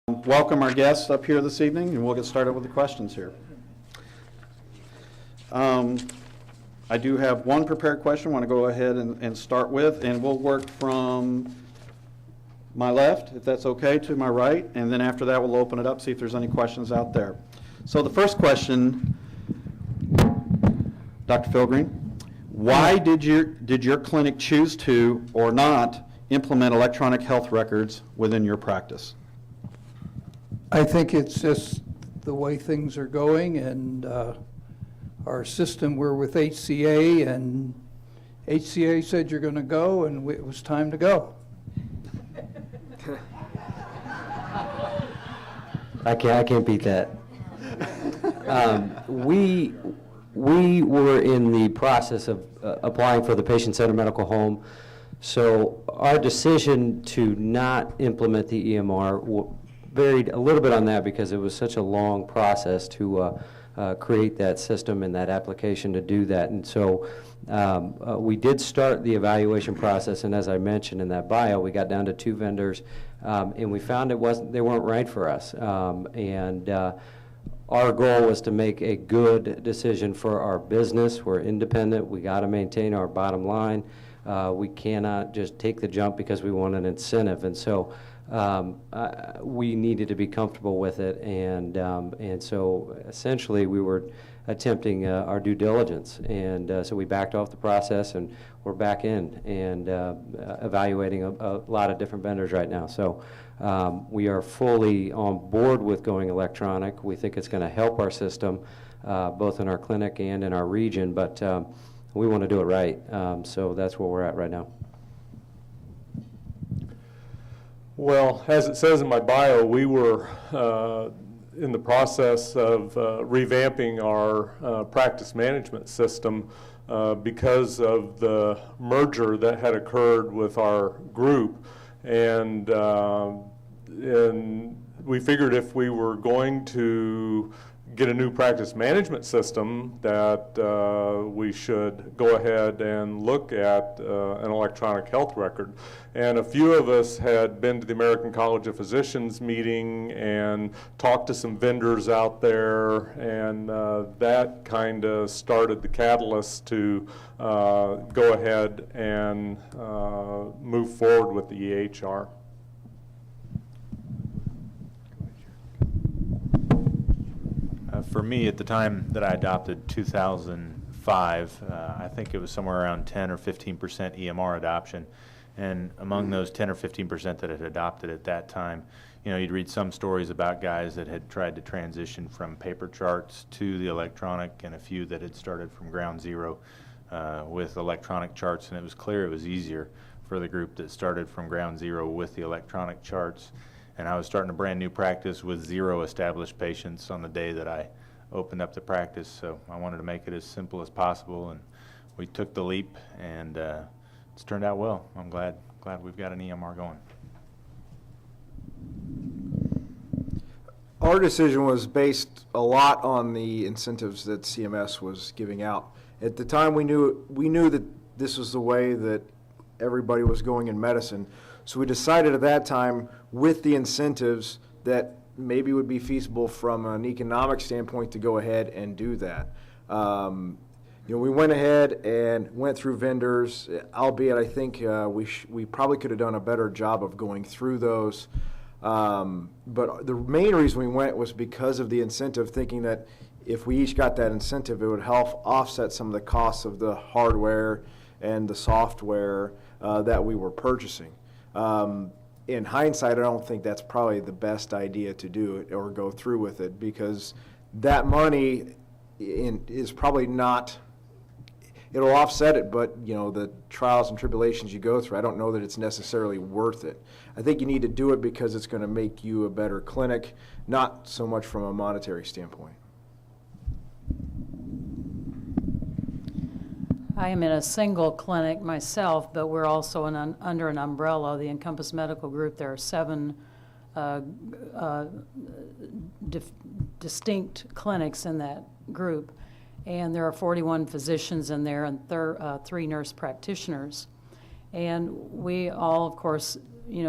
Welcome our guests up here this evening, and we'll get started with the questions here. I do have one prepared question I want to go ahead and start with, and we'll work from my left, if that's okay, to my right, and then after that we'll open it up, see if there's any questions out there. So the first question, Dr. Philgreen, why did your clinic choose to or not implement electronic health records within your practice? I think it's just the way things are going, and our system, we're with HCA, and HCA said you're going to go, and it was time to go. I can't beat that. We were in the process of applying for the patient-centered medical home, so our decision to not implement the EMR varied a little bit on that because it was such a long process to create that system and that application to do that. And so we did start the evaluation process, and as I mentioned in that bio, we got down to 2 vendors, and we found they weren't right for us. Our goal was to make a good decision for our business. We're independent. We got to maintain our bottom line. We cannot just take the jump because we want an incentive. And so we needed to be comfortable with it, and so essentially we were attempting our due diligence, and so we backed off the process, and we're back in and evaluating a lot of different vendors right now. So we are fully on board with going electronic. We think it's going to help our system, both in our clinic and in our region, but we want to do it right. So that's where we're at right now. Well, as it says in my bio, we were in the process of revamping our practice management system because of the merger that had occurred with our group. And we figured if we were going to get a new practice management system that we should go ahead and look at an electronic health record. And a few of us had been to the American College of Physicians meeting and talked to some vendors out there, and that kind of started the catalyst to go ahead and move forward with the EHR. For me, at the time that I adopted 2005, I think it was somewhere around 10 or 15% EMR adoption. And among those 10 or 15% that had adopted at that time, you know, you'd read some stories about guys that had tried to transition from paper charts to the electronic, and a few that had started from ground zero with electronic charts, and it was clear it was easier for the group that started from ground zero with the electronic charts. And I was starting a brand new practice with 0 established patients on the day that I opened up the practice, so I wanted to make it as simple as possible, and we took the leap, and it's turned out well. I'm glad we've got an EMR going. Our decision was based a lot on the incentives that CMS was giving out. At the time, we knew that this was the way that everybody was going in medicine. So we decided at that time, with the incentives, that maybe it would be feasible from an economic standpoint to go ahead and do that. You know, we went ahead and went through vendors, albeit I think we probably could have done a better job of going through those. But the main reason we went was because of the incentive, thinking that if we each got that incentive, it would help offset some of the costs of the hardware and the software that we were purchasing. In hindsight, I don't think that's probably the best idea to do it or go through with it, because that money is probably not, it'll offset it, but you know, the trials and tribulations you go through, I don't know that it's necessarily worth it. I think you need to do it because it's going to make you a better clinic, not so much from a monetary standpoint. I am in a single clinic myself, but we're also under an umbrella, the Encompass Medical Group. There are 7 distinct clinics in that group, and there are 41 physicians in there and 3 nurse practitioners. And we all, of course,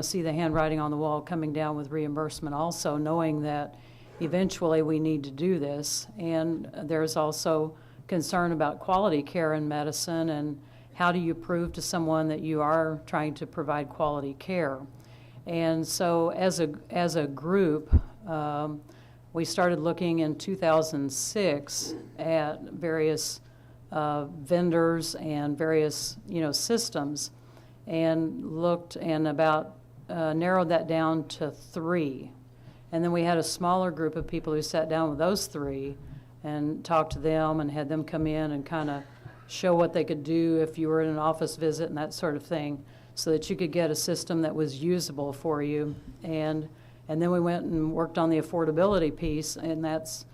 see the handwriting on the wall coming down with reimbursement also, knowing that eventually we need to do this. And there's also concern about quality care in medicine, and how do you prove to someone that you are trying to provide quality care. And so as a group, we started looking in 2006 at various vendors and various systems, and looked and about narrowed that down to 3. And then we had a smaller group of people who sat down with those 3 and talked to them and had them come in and kind of show what they could do if you were in an office visit and that sort of thing, so that you could get a system that was usable for you. And then we went and worked on the affordability piece, and that's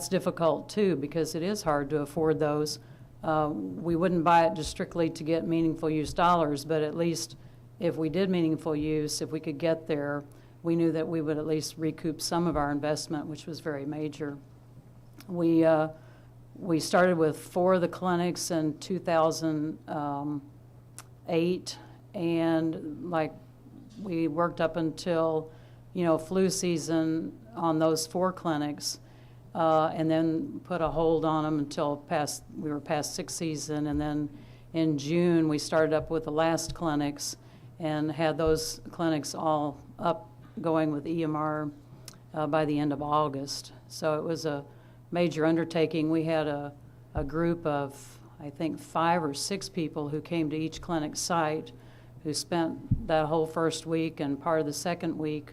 difficult too, because it is hard to afford those. We wouldn't buy it just strictly to get meaningful use dollars, but at least if we did meaningful use, if we could get there, we knew that we would at least recoup some of our investment, which was very major. We started with 4 of the clinics in 2008, and we worked up until flu season on those 4 clinics, and then put a hold on them until we were past 6 season. And then in June we started up with the last clinics and had those clinics all up going with EMR by the end of August. So it was a major undertaking. We had a group of, I think, 5 or 6 people who came to each clinic site, who spent that whole first week and part of the second week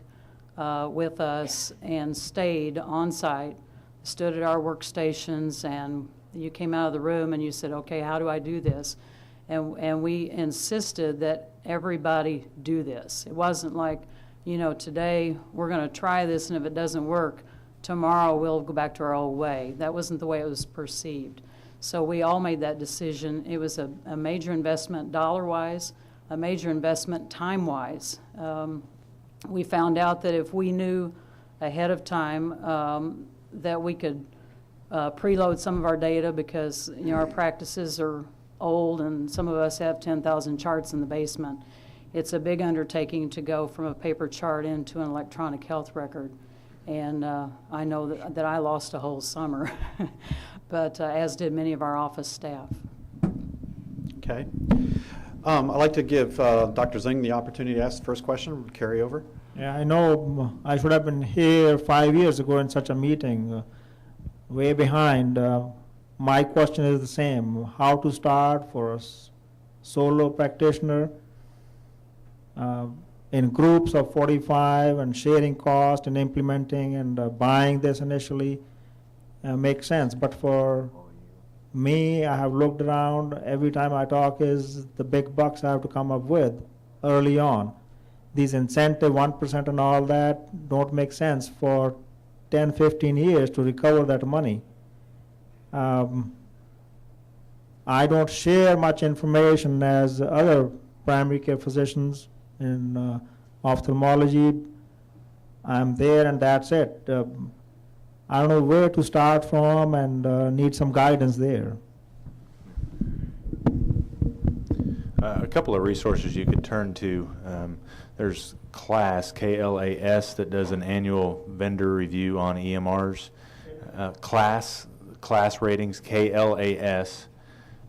with us and stayed on site, stood at our workstations, and you came out of the room and you said, okay, how do I do this? And we insisted that everybody do this. It wasn't like, today we're going to try this, and if it doesn't work, tomorrow we'll go back to our old way. That wasn't the way it was perceived. So we all made that decision. It was a major investment dollar-wise, a major investment time-wise. We found out that if we knew ahead of time that we could preload some of our data, because our practices are old and some of us have 10,000 charts in the basement. It's a big undertaking to go from a paper chart into an electronic health record. And I know that I lost a whole summer, but as did many of our office staff. Okay. I'd like to give Dr. Zing the opportunity to ask the first question, carry over. Yeah, I know I should have been here 5 years ago in such a meeting, way behind. My question is the same: how to start for a solo practitioner in groups of 45 and sharing cost and implementing and buying this initially makes sense. But for me, I have looked around. Every time I talk is the big bucks I have to come up with early on. These incentive 1% and all that don't make sense for 10, 15 years to recover that money. I don't share much information as other primary care physicians in ophthalmology. I'm there and that's it. I don't know where to start from, and need some guidance there. A couple of resources you could turn to. There's KLAS, K-L-A-S, that does an annual vendor review on EMRs. KLAS ratings, K-L-A-S,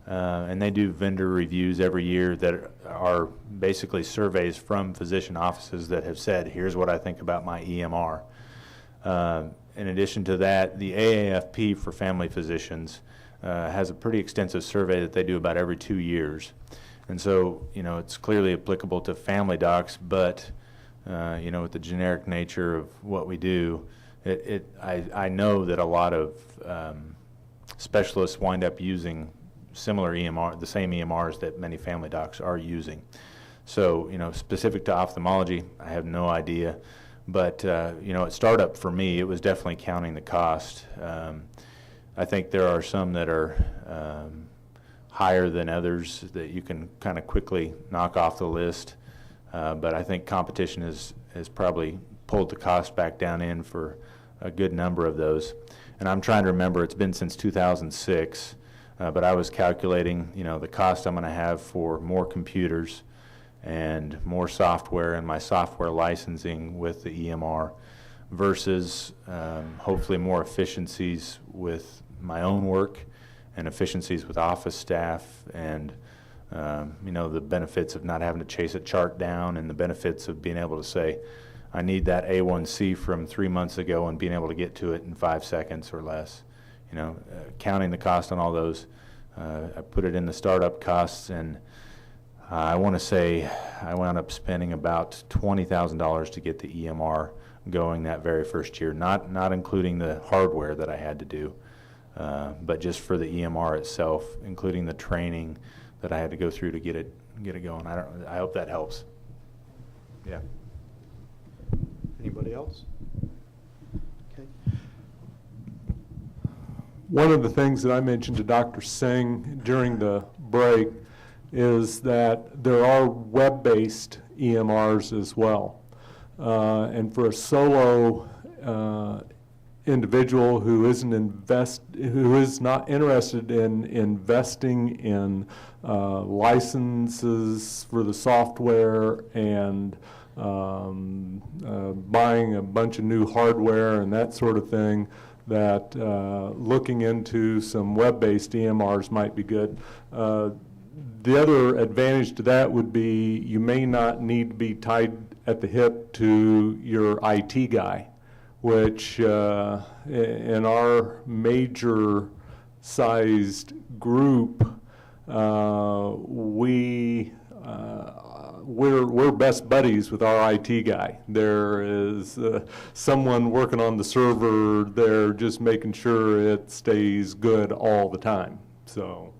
and they do vendor reviews every year that are basically surveys from physician offices that have said, here's what I think about my EMR. In addition to that, the AAFP for family physicians has a pretty extensive survey that they do about every 2 years. And so, it's clearly applicable to family docs, but, with the generic nature of what we do, I know that a lot of specialists wind up using similar EMR, the same EMRs that many family docs are using. So, specific to ophthalmology, I have no idea. But, at startup for me, it was definitely counting the cost. I think there are some that are higher than others that you can kind of quickly knock off the list. But I think competition has probably pulled the cost back down in for a good number of those. And I'm trying to remember, it's been since 2006, but I was calculating, the cost I'm going to have for more computers, and more software and my software licensing with the EMR versus hopefully more efficiencies with my own work and efficiencies with office staff and you know, the benefits of not having to chase a chart down and the benefits of being able to say, I need that A1C from 3 months ago and being able to get to it in 5 seconds or less. You know, counting the cost on all those. I put it in the startup costs, and I want to say I wound up spending about $20,000 to get the EMR going that very first year, not including the hardware that I had to do, but just for the EMR itself, including the training that I had to go through to get it going. I hope that helps. Yeah. Anybody else? Okay. One of the things that I mentioned to Dr. Singh during the break is that there are web-based EMRs as well. And for a solo individual who is not interested in investing in licenses for the software and buying a bunch of new hardware and that sort of thing, that looking into some web-based EMRs might be good. The other advantage to that would be you may not need to be tied at the hip to your IT guy, which in our major sized group, we're best buddies with our IT guy. There is someone working on the server there just making sure it stays good all the time. So